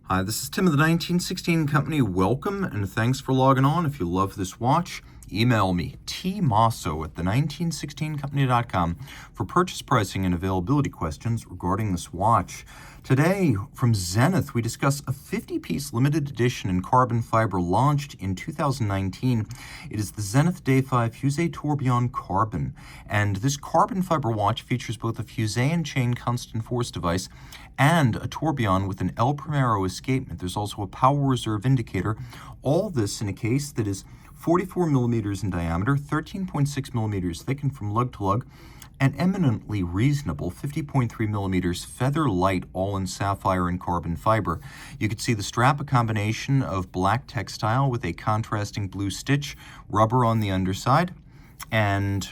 Hi, this is Tim of the 1916 Company. Welcome and thanks for logging on. If you love this watch, email me, tmosso at the1916company.com for purchase pricing and availability questions regarding this watch. Today, from Zenith, we discuss a 50-piece limited edition in carbon fiber launched in 2019. It is the Zenith Defy Fusee Tourbillon Carbon. And this carbon fiber watch features both a Fusee and chain constant force device and a tourbillon with an El Primero escapement. There's also a power reserve indicator. All this in a case that is 44 millimeters in diameter, 13.6 millimeters thick and from lug to lug, and eminently reasonable 50.3 millimeters feather light, all in sapphire and carbon fiber. You can see the strap, a combination of black textile with a contrasting blue stitch, rubber on the underside, and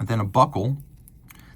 then a buckle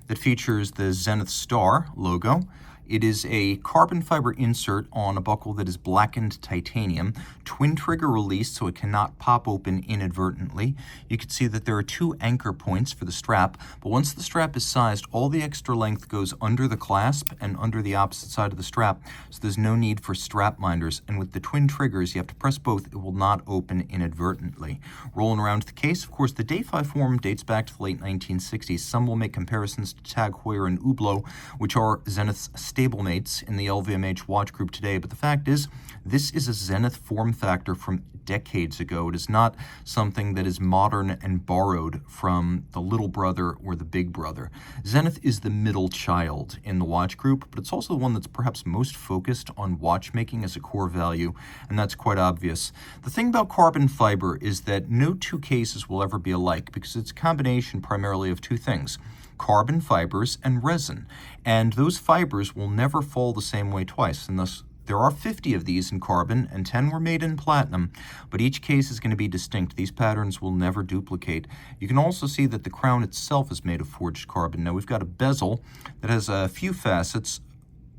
that features the Zenith Star logo. It is a carbon fiber insert on a buckle that is blackened titanium, twin trigger release so it cannot pop open inadvertently. You can see that there are two anchor points for the strap, but once the strap is sized, all the extra length goes under the clasp and under the opposite side of the strap, so there's no need for strap minders. And with the twin triggers, you have to press both. It will not open inadvertently. Rolling around the case, of course, the Defy form dates back to the late 1960s. Some will make comparisons to Tag Heuer and Hublot, which are Zenith's stablemates in the LVMH watch group today, but the fact is, this is a Zenith form factor from decades ago. It is not something that is modern and borrowed from the little brother or the big brother. Zenith is the middle child in the watch group, but it's also the one that's perhaps most focused on watchmaking as a core value, and that's quite obvious. The thing about carbon fiber is that no two cases will ever be alike because it's a combination primarily of two things: carbon fibers and resin, and those fibers will never fall the same way twice, and thus there are 50 of these in carbon and 10 were made in platinum, but each case is going to be distinct. These patterns will never duplicate. You can also see that the crown itself is made of forged carbon. Now we've got a bezel that has a few facets,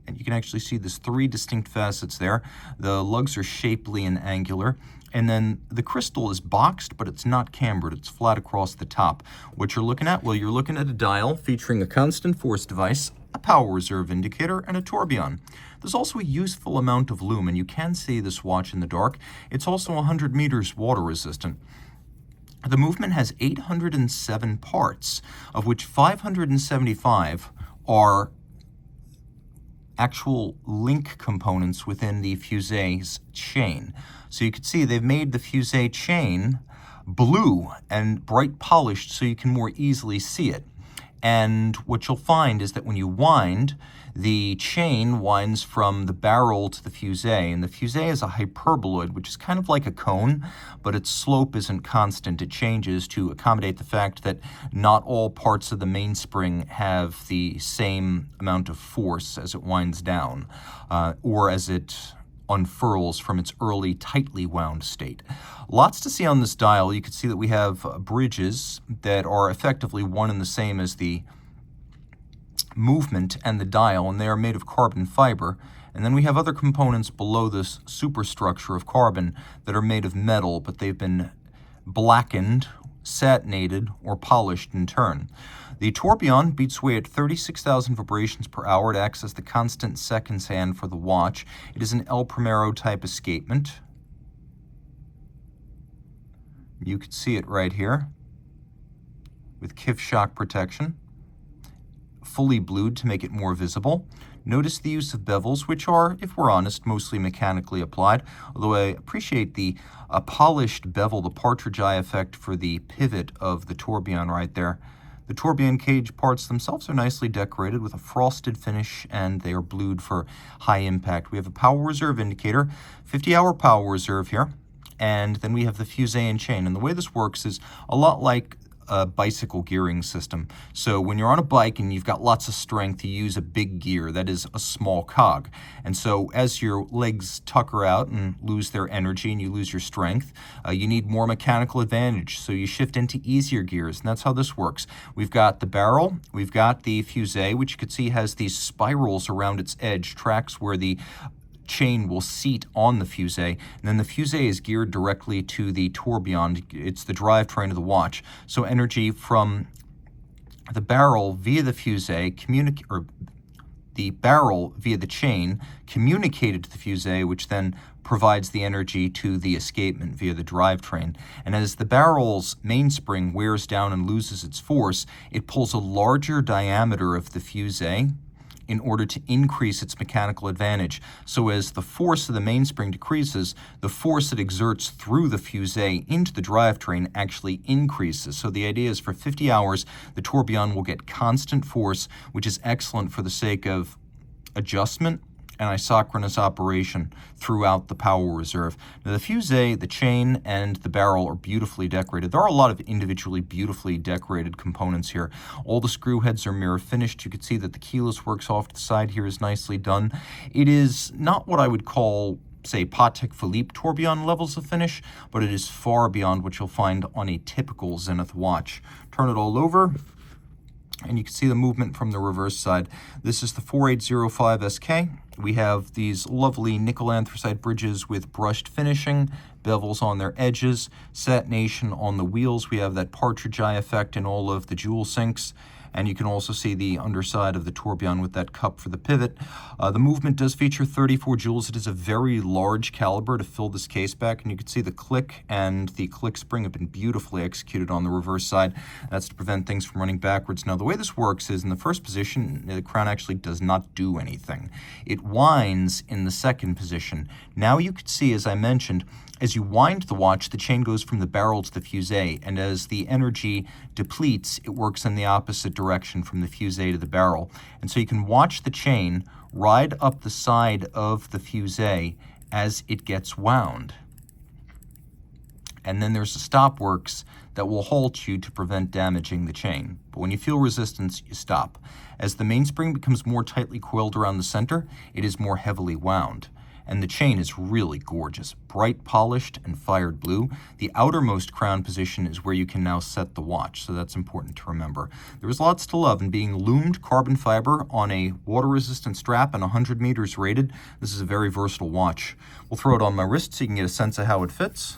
and you can actually see there's three distinct facets there. The lugs are shapely and angular. And then the crystal is boxed, but it's not cambered. It's flat across the top. What you're looking at? Well, you're looking at a dial featuring a constant force device, a power reserve indicator, and a tourbillon. There's also a useful amount of lume, and you can see this watch in the dark. It's also 100 meters water resistant. The movement has 807 parts, of which 575 are actual link components within the Fusee's chain. So you can see they've made the Fusee chain blue and bright polished so you can more easily see it. And what you'll find is that when you wind, the chain winds from the barrel to the Fusee, and the Fusee is a hyperboloid, which is kind of like a cone, but its slope isn't constant. It changes to accommodate the fact that not all parts of the mainspring have the same amount of force as it winds down, or as it unfurls from its early tightly wound state. Lots to see on this dial. You can see that we have bridges that are effectively one and the same as the movement and the dial, and they are made of carbon fiber. And then we have other components below this superstructure of carbon that are made of metal, but they've been blackened, satinated, or polished in turn. The tourbillon beats away at 36,000 vibrations per hour. It acts as the constant seconds hand for the watch. It is an El Primero type escapement. You can see it right here with KIF shock protection, fully blued to make it more visible. Notice the use of bevels, which are, if we're honest, mostly mechanically applied, although I appreciate the polished bevel, the partridge eye effect for the pivot of the tourbillon right there. The tourbillon cage parts themselves are nicely decorated with a frosted finish, and they are blued for high impact. We have a power reserve indicator, 50-hour power reserve here, and then we have the Fusee and chain. And the way this works is a lot like a bicycle gearing system. So when you're on a bike and you've got lots of strength, you use a big gear, that is a small cog. And so as your legs tucker out and lose their energy and you lose your strength, you need more mechanical advantage. So you shift into easier gears, and that's how this works. We've got the barrel, we've got the Fusee, which you can see has these spirals around its edge, tracks where the chain will seat on the Fusee, and then the Fusee is geared directly to the tourbillon. It's the drivetrain of the watch. So energy from the barrel via the Fusee the barrel via the chain communicated to the fusee, which then provides the energy to the escapement via the drivetrain. And as the barrel's mainspring wears down and loses its force, it pulls a larger diameter of the fusee in order to increase its mechanical advantage. So as the force of the mainspring decreases, the force it exerts through the fusee into the drivetrain actually increases. So the idea is for 50 hours, the tourbillon will get constant force, which is excellent for the sake of adjustment and isochronous operation throughout the power reserve. Now the fusee, the chain, and the barrel are beautifully decorated. There are a lot of individually beautifully decorated components here. All the screw heads are mirror finished. You can see that the keyless works off to the side here is nicely done. It is not what I would call, say, Patek Philippe tourbillon levels of finish, but it is far beyond what you'll find on a typical Zenith watch. Turn it all over, and you can see the movement from the reverse side. This is the 4805 SK. We have these lovely nickel anthracite bridges with brushed finishing, bevels on their edges, satination on the wheels. We have that partridge eye effect in all of the jewel sinks. And you can also see the underside of the tourbillon with that cup for the pivot. The movement does feature 34 jewels. It is a very large caliber to fill this case back, and you can see the click and the click spring have been beautifully executed on the reverse side. That's to prevent things from running backwards. Now, the way this works is in the first position, the crown actually does not do anything. It winds in the second position. Now you can see, as I mentioned, as you wind the watch, the chain goes from the barrel to the fusee, and as the energy depletes, it works in the opposite direction from the fusee to the barrel. And so you can watch the chain ride up the side of the fusee as it gets wound. And then there's a stop works that will halt you to prevent damaging the chain. But when you feel resistance, you stop. As the mainspring becomes more tightly coiled around the center, it is more heavily wound. And the chain is really gorgeous, bright polished and fired blue. The outermost crown position is where you can now set the watch, so that's important to remember. There is lots to love in being loomed carbon fiber on a water-resistant strap and 100 meters rated. This is a very versatile watch. We'll throw it on my wrist so you can get a sense of how it fits.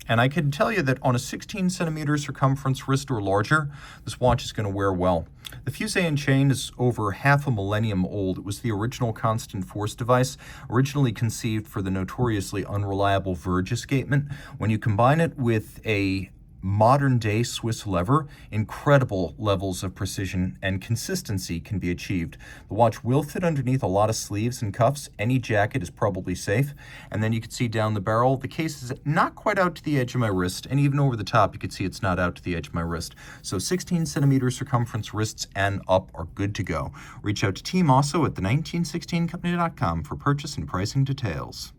And I can tell you that on a 16 centimeter circumference wrist or larger, this watch is going to wear well. The fusee and chain is over half a millennium old. It was the original constant force device, originally conceived for the notoriously unreliable verge escapement. When you combine it with a modern-day Swiss lever, incredible levels of precision and consistency can be achieved. The watch will fit underneath a lot of sleeves and cuffs. Any jacket is probably safe. And then you can see down the barrel, the case is not quite out to the edge of my wrist, and even over the top, you can see it's not out to the edge of my wrist. So 16 centimeter circumference wrists and up are good to go. Reach out to Team Mosso at the 1916company.com for purchase and pricing details.